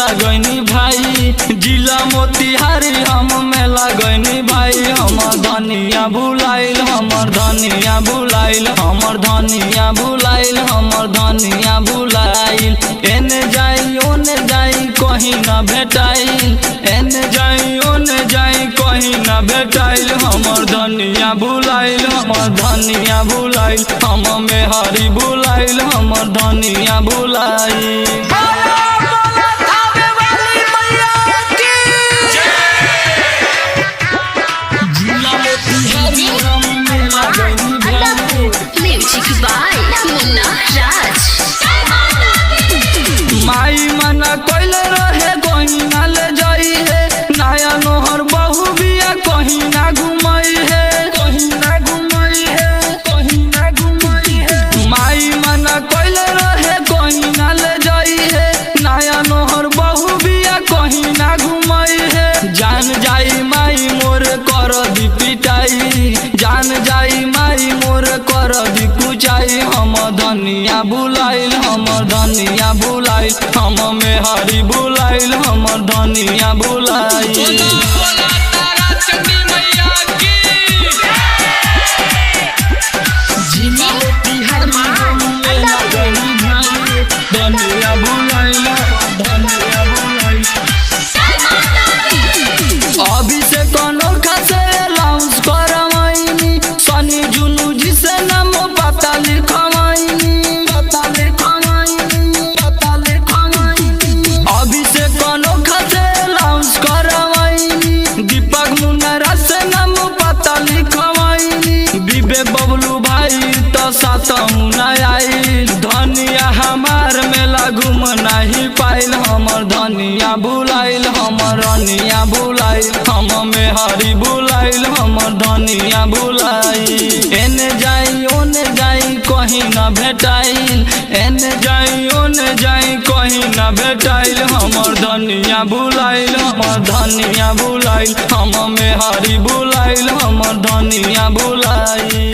मेला गईनी भाई, जिला मोतिहारी हम मेला गईनी भाई। हमर धनिया भुलाइल, हमर धनिया भुलाइल, हमर धनिया भुलाइल, हमर धनिया भुलाइल। एने जाई ओने जाई कहीं ना भेटाइल, एने जाई ओने जाई कहीं ना भेटाइल। हमर धनिया भुलाइल, हमर धनिया भुलाइल, हम मेहरी भुलाइल, हमर धनिया भुलाइल। माई मना कोइले रहे कहीं ना ले जाई है, नया नोहर बहु बिया कहीं ना घुमाई है, कहीं ना घुमाई है, कहीं ना घुमाई है। माई मना कोइले रहे कहीं ना ले जाई है, नया नोहर बहु बिया कहीं ना घुमाई है। जान जाई माई मोर कर दी पिटाई, जान जाई माई मोर कर दी कुचाई। हम धनिया भुलाइल, हमर धनिया भुलाइल, हम मेहरी भुलाइल, हमर धनिया भुलाइल। धनिया भुलाइल, धनिया भुलाइल। अभी से कोनो खासे अलाउंस करवाइनी, सनी जुनू जी से नाम पता लिखवाइनी, पता लिखवाइनी, पता लिखवाइनी। अभी से कोनो खासे अलाउंस करवाइनी, दीपक मुन्ना से नाम पता लिखवाइनी। विवेक बबलू भाई तो साथ मुना आइल, धनिया हमार मेला घूम नहीं पाइल। हमर धनिया भुलाइल, हमर रनिया भुलाइल, हम मेहरी भुलाइल, हमर धनिया भुलाइल। एने जाई ओने जाई कहीं ना भेटाइल, एने जाई ओने जाई कहीं ना भेटाइल। हमर धनिया भुलाइल, हमर धनिया भुलाइल, हम मेहरी भुलाइल, हमर धनिया भुलाइल।